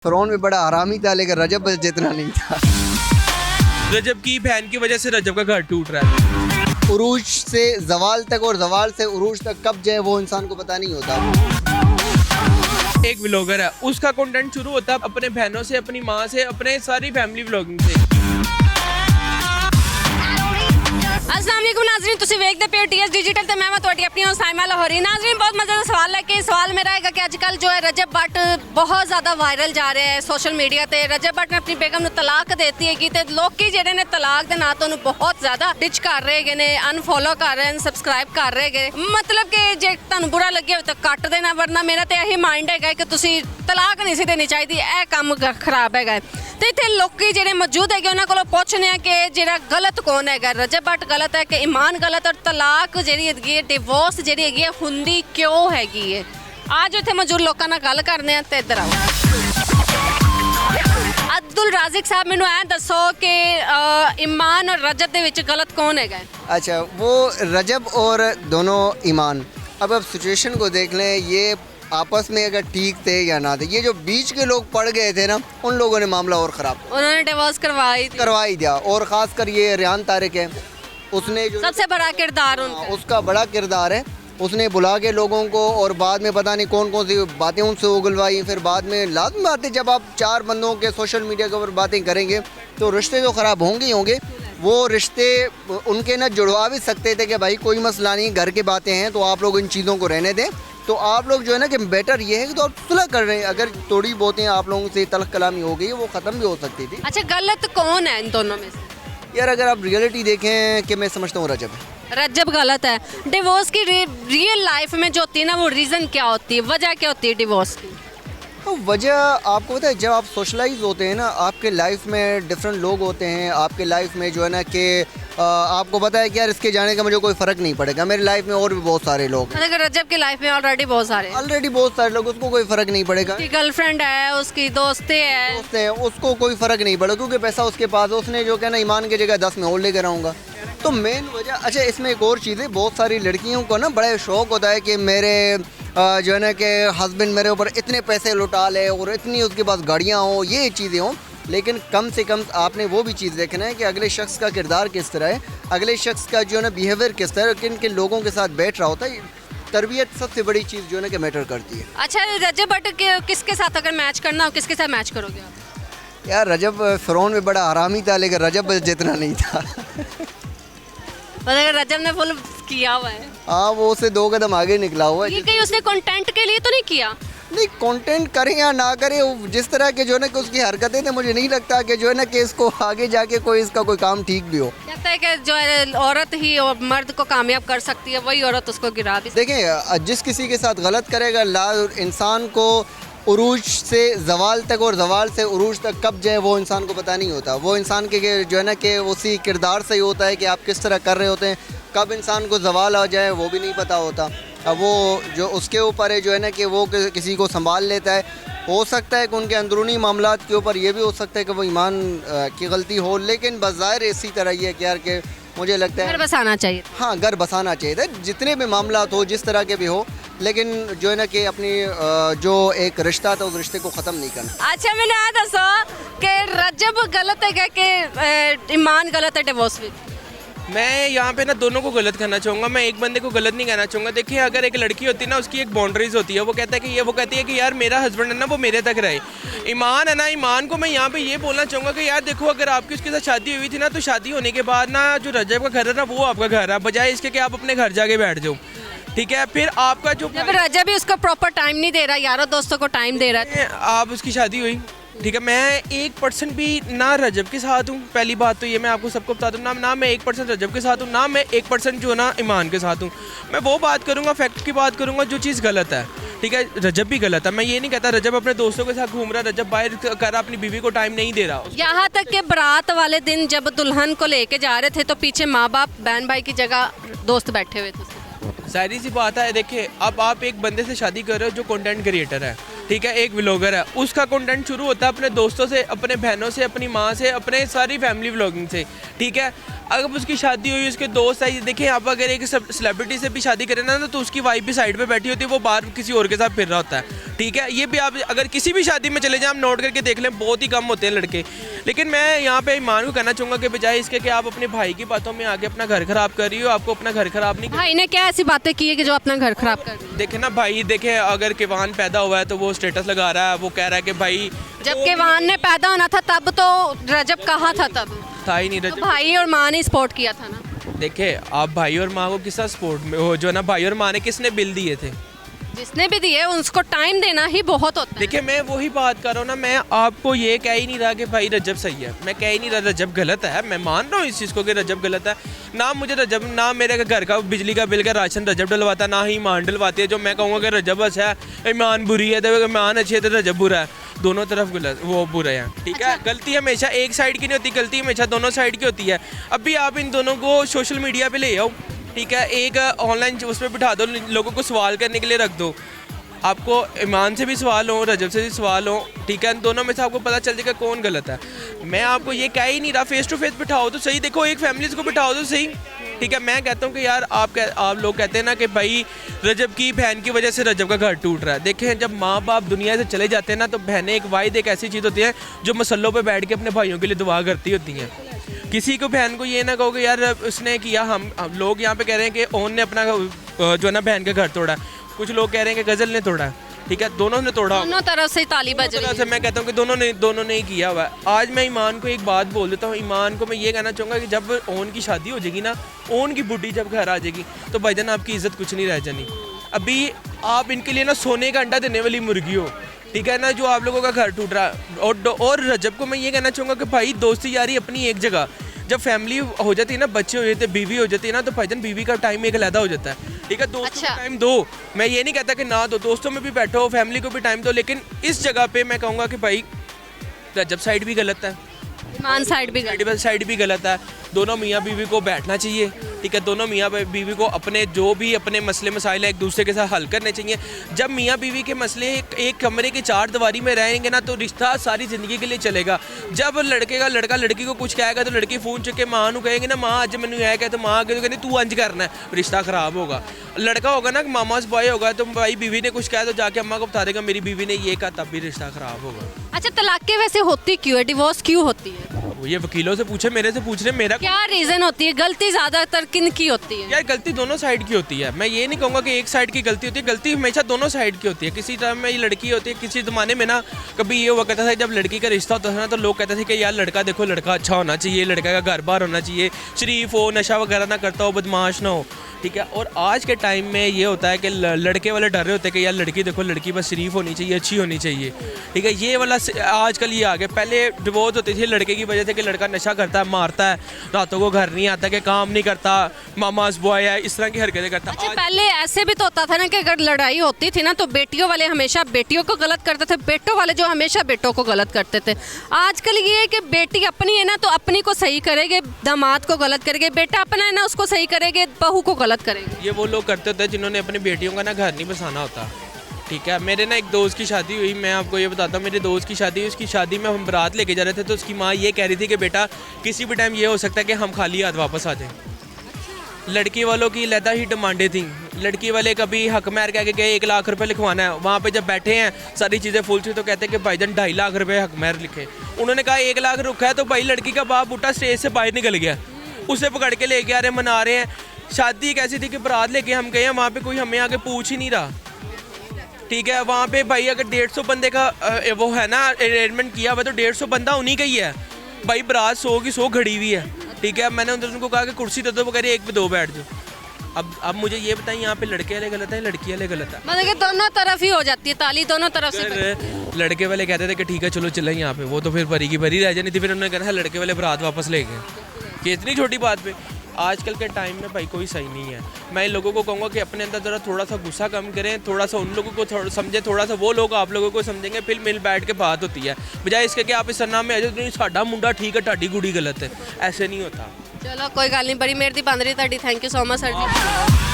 फ़िरौन भी बड़ा हरामी था लेकिन रजब जितना नहीं था। रजब की बहन की वजह से रजब का घर टूट रहा है। उरूज से जवाल तक और जवाल से उरूज तक कब जाए वो इंसान को पता नहीं होता। एक व्लॉगर है, उसका कंटेंट शुरू होता है अपने बहनों से, अपनी माँ से, अपने सारी फैमिली व्लॉगिंग से। अस्सलाम वालेकुम नाज़रीन, तुसी वेखदे पे हो टीएस डिजिटल ते मैं तुहाडी अपनी साइमा लाहौरी। नाज़रीन बहुत मज़े का सवाल है कि सवाल मेरा है कि आजकल जो है रजब भट्ट बहुत ज़्यादा वायरल जा रहा है सोशल मीडिया ते। रजब भट्ट ने अपनी बेगम ਨੂੰ तलाक देती है कि लोग ਜਿਹੜੇ ਨੇ तलाक ਦੇ ਨਾਂ ਤੋਂ ਉਹਨੂੰ ਬਹੁਤ ਜ਼ਿਆਦਾ ਡਿਚ ਕਰ ਰਹੇ ਹੈਗੇ ਨੇ, ਅਨਫੋਲੋ ਕਰ ਰਹੇ ਨੇ, ਸਬਸਕ੍ਰਾਈਬ ਕਰ ਰਹੇ ਹੈਗੇ। ਮਤਲਬ ਕਿ ਜੇ ਤੁਹਾਨੂੰ ਬੁਰਾ ਲੱਗਿਆ ਹੋਵੇ ਤਾਂ ਕੱਟ ਦੇਣਾ, ਵਰਨਾ ਮੇਰਾ ਤੇ ਇਹੀ ਮਾਈਂਡ ਹੈਗਾ ਕਿ ਤੁਸੀਂ ਤਲਾਕ ਨਹੀਂ ਸੀ ਦੇਣੀ ਚਾਹੀਦੀ, ਇਹ ਕੰਮ ਖਰਾਬ ਹੈਗਾ। ਤੇ ਇੱਥੇ ਲੋਕੀ ਜਿਹੜੇ ਮੌਜੂਦ ਹੈਗੇ ਉਹਨਾਂ ਕੋਲੋਂ ਪੁੱਛਨੇ ਆ ਕਿ ਜਿਹੜਾ ਗਲਤ ਕੌਣ ਹੈਗਾ, ਰਜਬ ਭੱਟ ਗਲਤ ਹੈ ਕਿ ਈਮਾਨ ਗਲਤ, ਔਰ ਤਲਾਕ ਜਿਹੜੀ ਹੈਗੀ ਹੈ, ਡਿਵੋਰਸ ਜਿਹੜੀ ਹੈਗੀ ਹੈ ਹੁੰਦੀ ਕਿਉਂ ਹੈਗੀ ਹੈ। ਅੱਜ ਇੱਥੇ ਮੌਜੂਦ ਲੋਕਾਂ ਨਾਲ ਗੱਲ ਕਰਨੇ ਆ ਤੇ ਇੱਧਰ ਆਓ। अब्दुल राज़िक साहब मैनू ऐ दसो कि ईमान और रजब ਦੇ ਵਿੱਚ गलत कौन हैगा? अच्छा, वो रजब और दोनों ईमान, अब सिचुएशन को देख लें, ये आपस में अगर ठीक थे या ना थे, ये जो बीच के लोग पड़ गए थे ना, उन लोगों ने मामला और ख़राब उन्होंने डिवोर्स करवा ही दिया। और ख़ासकर ये रेहान तारिक है, उसने जो सबसे बड़ा किरदार उनका, उसका बड़ा किरदार है। उसने बुला के लोगों को और बाद में पता नहीं कौन कौन सी बातें उनसे उगलवाई। फिर बाद में लाजमी बात है, जब आप चार बंदों के सोशल मीडिया के ऊपर बातें करेंगे तो रिश्ते तो ख़राब होंगे ही होंगे। वो रिश्ते उनके ना जुड़वा भी सकते थे कि भाई कोई मसला नहीं, घर की बातें हैं तो आप लोग इन चीज़ों को रहने दें। तो आप लोग जो है ना कि बेटर ये है कि तो आप सुलह कर रहे हैं। अगर थोड़ी बहुतें आप लोगों से तल्ख कलामी हो गई, वो ख़त्म भी हो सकती थी। अच्छा गलत कौन है इन दोनों में से? यार अगर आप रियलिटी देखें कि मैं समझता हूँ रजब है। रजब गलत है। डिवोर्स की रियल लाइफ में जो होती है ना, वो रीज़न क्या होती है, वजह क्या होती है डिवोर्स की? तो वजह आपको पता है, जब आप सोशलाइज होते हैं ना, आपके लाइफ में डिफरेंट लोग होते हैं। आपके लाइफ में जो है ना कि आपको पता है कि यार इसके जाने का मुझे कोई फ़र्क नहीं पड़ेगा। मेरी लाइफ में और भी बहुत सारे लोग हैं। अगर रजब की लाइफ में ऑलरेडी बहुत सारे लोग, उसको कोई फ़र्क नहीं पड़ेगा। उसकी गर्लफ्रेंड है, उसकी दोस्तें हैं, उसको कोई फ़र्क नहीं पड़ेगा क्योंकि पैसा उसके पास है। उसने जो कहना ईमान की जगह 10 में और लेकर आऊँगा। तो मेन वजह, अच्छा इसमें एक और चीज़ है, बहुत सारी लड़कियों को ना बड़ा शौक़ होता है कि मेरे जो है ना कि हस्बैंड मेरे ऊपर इतने पैसे लुटा ले और इतनी उसके पास गाड़ियाँ हों, ये चीज़ें हों। लेकिन कम से कम आपने वो भी चीज़ देखना है कि अगले शख्स का किरदार किस तरह है, अगले शख्स का जो है ना बिहेवियर किस तरह, किन किन लोगों के साथ बैठ रहा होता है। तरबियत सबसे बड़ी चीज़ जो है ना कि मैटर करती है। अच्छा रजब भट्ट किसके साथ अगर मैच करना हो, किसके साथ मैच करोगे आप? यार रजब, फ़िरौन भी बड़ा हरामी था लेकिन रजब जितना नहीं था। अगर रजब ने फुल किया हुआ है, हाँ वो उससे 2 कदम आगे निकला हुआ है। ये कहीं उसने कंटेंट के लिए तो नहीं किया? नहीं, कंटेंट करें या ना करें, जिस तरह के जो है ना कि उसकी हरकतें थे, मुझे नहीं लगता कि जो है ना कि इसको आगे जाके कोई इसका कोई काम ठीक भी हो। कहता है कि जो है औरत ही और मर्द को कामयाब कर सकती है, वही औरत उसको गिरा भी। देखें, जिस किसी के साथ गलत करेगा, इंसान को उरूज से जवाल तक और जवाल से उरूज तक कब जाए वो इंसान को पता नहीं होता। वो इंसान के जो है ना कि उसी किरदार से ही होता है कि आप किस तरह कर रहे होते हैं। कब इंसान को जवाल आ जाए वो भी नहीं पता होता। अब वो जो उसके ऊपर है जो है ना कि वो किसी को संभाल लेता है। हो सकता है कि उनके अंदरूनी मामलात के ऊपर ये भी हो सकता है कि वो ईमान की गलती हो, लेकिन बज़ाहिर इसी तरह ये कि यार कि मुझे लगता है घर बसाना चाहिए। हाँ, घर बसाना चाहिए था, जितने भी मामलात हो, जिस तरह के भी हो, लेकिन जो है ना कि अपनी जो एक रिश्ता था उस रिश्ते को ख़त्म नहीं करना। अच्छा मैंने आ दसो कि रजब गलत है कि ईमान गलत है डिवोर्स में? मैं यहाँ पे ना दोनों को गलत कहना चाहूँगा, मैं एक बंदे को गलत नहीं कहना चाहूँगा। देखिए अगर एक लड़की होती है ना, उसकी एक बाउंड्रीज होती है। वो कहता है कि वो कहती है कि यार मेरा हस्बैंड है ना, वो मेरे तक रहे। ईमान है ना, ईमान को मैं यहाँ पे ये बोलना चाहूँगा कि यार देखो, अगर आपकी उसके साथ शादी हुई थी ना, तो शादी होने के बाद ना जो रजब का घर है ना, वो आपका घर है, बजाय इसके कि आप अपने घर जाके बैठ जाओ। ठीक है, फिर आपका जो रजब भी उसको प्रॉपर टाइम नहीं दे रहा, यारों दोस्तों को टाइम दे रहा है। आप उसकी शादी हुई, ठीक है, मैं 1% भी ना रजब के साथ हूँ। पहली बात तो ये मैं आपको सबको बता दूँ, ना मैं 1% रजब के साथ हूँ, ना मैं 1% जो ना ईमान के साथ हूँ। मैं वो बात करूँगा, फैक्ट की बात करूँगा, जो चीज़ गलत है। ठीक है, रजब भी गलत है। मैं ये नहीं कहता रजब अपने दोस्तों के साथ घूम रहा, रजब बाहर कर रहा, अपनी बीवी को टाइम नहीं दे रहा। यहाँ तक कि बारात वाले दिन जब दुल्हन को लेके जा रहे थे तो पीछे माँ बाप बहन भाई की जगह दोस्त बैठे हुए थे। सारी सी बात है। देखिए अब आप एक बंदे से शादी कर रहे हो जो कंटेंट क्रिएटर है, ठीक है, एक व्लॉगर है, उसका कंटेंट शुरू होता है अपने दोस्तों से, अपने बहनों से, अपनी माँ से, अपने सारी फैमिली व्लॉगिंग से। ठीक है, अगर उसकी शादी हुई, उसके दोस्त आई, देखिए आप अगर एक सेलिब्रिटी से भी शादी करें ना तो उसकी वाइफ भी साइड पे बैठी होती है, वो बाहर किसी और के साथ फिर रहा होता है, ठीक है। ये भी आप अगर किसी भी शादी में चले जाएं, आप नोट करके देख लें, बहुत ही कम होते हैं लड़के। लेकिन मैं यहाँ पे ईमान को कहना चाहूँगा कि बजाय इसके कि आप अपने भाई की बातों में आगे अपना घर खराब कर रही हो, आपको अपना घर खराब नहीं भाई ने क्या ऐसी बातें की है कि जो अपना घर खराब कर दी? देखे ना भाई, देखे अगर किवान पैदा हुआ है तो वो स्टेटस लगा रहा है, वो कह रहा है कि भाई जब किवान ने पैदा होना था तब तो रजब कहाँ था, तब था ही नहीं तो रजब। भाई और माँ ने सपोर्ट किया था ना। देखे आप भाई और माँ को किस सपोर्ट में हो, जो ना भाई और माँ ने किसने बिल दिए थे? जिसने भी दिए उसको टाइम देना ही बहुत होता है। देखिए मैं वही बात कर रहा हूँ ना, मैं आपको ये कह ही नहीं रहा कि भाई रजब सही है, मैं कह ही नहीं रहा रजब गलत है, मैं मान रहा हूँ इस चीज़ को कि रजब गलत है। ना मुझे रजब, ना मेरे घर का बिजली का बिल का राशन रजब डलवाता, ना ही ईमान डलवाती है। जो मैं कहूँगा कि रजब अच्छा है, ईमान बुरी है, तो ईमान अच्छी है तो रजब बुरा है, दोनों तरफ गलत वो बुरे हैं, ठीक है। गलती हमेशा एक साइड की नहीं होती, गलती हमेशा दोनों साइड की होती है। अभी आप इन दोनों को सोशल मीडिया पे ले आओ, ठीक है, एक ऑनलाइन उस पर बिठा दो, लोगों को सवाल करने के लिए रख दो, आपको ईमान से भी सवाल हो, रजब से भी सवाल हो, ठीक है, दोनों में से आपको पता चल जाएगा कौन गलत है। मैं आपको ये कह ही नहीं रहा, फेस टू फेस बिठाओ तो सही, देखो एक फैमिलीज को बिठाओ तो सही, ठीक है। मैं कहता हूँ कि यार आप लोग कहते हैं ना कि भाई रजब की बहन की वजह से रजब का घर टूट रहा है। देखें जब माँ बाप दुनिया से चले जाते हैं ना, तो बहनें एक वाहिद एक ऐसी चीज़ होती है जो मसल्लों पे बैठ के अपने भाइयों के लिए दुआ करती होती हैं। किसी को बहन को ये ना कहो कि यार उसने किया, हम लोग यहाँ पे कह रहे हैं कि ओन ने अपना जो है ना बहन का घर तोड़ा, कुछ लोग कह रहे हैं कि गज़ल ने तोड़ा, ठीक है, दोनों ने तोड़ा, दोनों तरफ से ताली बज रही है। मैं कहता हूँ कि दोनों ने ही किया हुआ है। आज मैं ईमान को एक बात बोल देता हूँ, ईमान को मैं ये कहना चाहूँगा कि जब ओन की शादी हो जाएगी ना, ओन की बुढ़ी जब घर आ जाएगी तो भाईजान आपकी इज्जत कुछ नहीं रह जानी। अभी आप इनके लिए ना सोने का अंडा देने वाली मुर्गी हो, ठीक है ना, जो आप लोगों का घर टूट रहा है। और रजब को मैं ये कहना चाहूँगा कि भाई दोस्ती यारी अपनी एक जगह, जब फैमिली हो जाती है ना, बच्चे हो जाते हैं, बीवी हो जाती है ना, तो भाईजान बीवी का टाइम एक अलग हो जाता है, ठीक है। दोस्तों को टाइम दो, मैं ये नहीं कहता कि ना दो, दोस्तों में भी बैठो, फैमिली को भी टाइम दो, लेकिन इस जगह पे मैं कहूँगा कि भाई रजब साइड भी गलत है, ईमान साइड भी गलत है। दोनों मियाँ बीवी को बैठना चाहिए, ठीक है, दोनों मियाँ बीवी को अपने जो भी अपने मसले मसाइल हैं एक दूसरे के साथ हल करने चाहिए। जब मियाँ बीवी के मसले एक कमरे की चार दीवारी में रहेंगे ना, तो रिश्ता सारी ज़िंदगी के लिए चलेगा। जब लड़का लड़की को कुछ कहेगा तो लड़की फ़ोन चुके माँ को कहेंगे ना, माँ अज मैंने है, तो माँ आगे तो कहती तू अंज करना है, रिश्ता ख़राब होगा। लड़का होगा ना मामा's बॉय होगा, तो भाई बीवी ने कुछ कहा तो जाके अम्मा को बता देगा मेरी बीवी ने ये कहा, तब भी रिश्ता ख़राब होगा। अच्छा, तलाक़ें वैसे होती क्यों है, डिवोर्स क्यों होती है? ये वकीलों से पूछे, मेरे से पूछ रहे, मेरा क्या रीज़न होती है? गलती ज़्यादातर किन की होती है? यार गलती दोनों साइड की होती है, मैं ये नहीं कहूँगा कि एक साइड की गलती होती है, गलती हमेशा दोनों साइड की होती है। किसी टाइम में ये लड़की होती है, किसी ज़माने में ना कभी ये हुआ करता था, जब लड़की का रिश्ता होता था ना, तो लोग कहते थे कि यार लड़का देखो, लड़का अच्छा होना चाहिए, लड़का का घर बार होना चाहिए, शरीफ हो, नशा वगैरह ना करता हो, बदमाश ना हो, ठीक है। और आज के टाइम में ये होता है कि लड़के वाले डर रहे होते हैं कि यार लड़की देखो, लड़की बस शरीफ होनी चाहिए, अच्छी होनी चाहिए, ठीक है। ये वाला आजकल ये आ गया। पहले डिवोर्स होती थी लड़के की वजह से कि लड़का नशा करता है, मारता है, रातों को घर नहीं आता, कि काम नहीं करता, मामा's बॉय है, इस तरह की हरकतें करता। अच्छा, पहले ऐसे भी तो होता था ना कि अगर लड़ाई होती थी ना, तो बेटियों वाले हमेशा बेटियों को गलत करते थे, बेटों वाले जो हमेशा बेटों को गलत करते थे। आजकल ये है कि बेटी अपनी है ना, तो अपनी को सही करेंगे, दामाद को गलत करेंगे, बेटा अपना है ना उसको सही करेंगे, बहू को गलत करेंगे। ये वो लोग करते होते हैं जिन्होंने अपनी बेटियों का ना घर नहीं बसाना होता, ठीक है। मेरे ना एक दोस्त की शादी हुई, मैं आपको ये बताता हूँ, मेरे दोस्त की शादी हुई, उसकी शादी में हम बारात लेके जा रहे थे, तो उसकी माँ ये कह रही थी कि बेटा किसी भी टाइम ये हो सकता है कि हम खाली हाथ वापस आ जाएं। लड़की वालों की लदा ही डिमांडें थी, लड़की वाले कभी हक महर कह के गए 1 लाख रुपए लिखवाना है, वहाँ पे जब बैठे हैं सारी चीज़ें फुल थी, तो कहते हैं कि भाईजान 2.5 लाख रुपए हक महर लिखे। उन्होंने कहा 1 लाख रुका है, तो भाई लड़की का बाप बूटा स्टेज से बाहर निकल गया, उसे पकड़ के ले गया, अरे मना रहे हैं। शादी एक ऐसी थी कि बारात लेके हम गए हैं, वहाँ पे कोई हमें आगे पूछ ही नहीं रहा, ठीक है। वहाँ पे भाई अगर 150 बंदे का वो है ना अरेंजमेंट किया हुआ, तो 150 बंदा उन्हीं का ही है भाई। बारात 100 की 100 घड़ी हुई है, ठीक है। मैंने उनको कहा कि कुर्सी दे दो, वो कह रही 1 पे 2 बैठ जाओ। अब मुझे ये बताइए, यहाँ पे लड़के वाले गलत है, लड़की वाले गलत है? मतलब कि दोनों तरफ ही हो जाती है ताली, दोनों तरफ से। लड़के वाले कहते थे कि ठीक है चलो चलें यहाँ पे, वो तो फिर भरी की भरी रह जानी थी, फिर उन्होंने कहा लड़के वाले बारात वापस ले गए, कि इतनी छोटी बात पे। आजकल के टाइम में भाई कोई सही नहीं है। मैं इन लोगों को कहूँगा कि अपने अंदर ज़रा थोड़ा सा गुस्सा कम करें, थोड़ा सा उन लोगों को समझें, थोड़ा सा वो लोग आप लोगों को समझेंगे, फिर मिल बैठ के बात होती है, बजाय इसके कि आप इस सरनाम में ऐसे नहीं साडा मुंडा ठीक है ढाडी गुड़ी गलत है, ऐसे नहीं होता। चलो कोई गल नहीं, बड़ी मेहरबानी बन रही, thank you so much sir ji.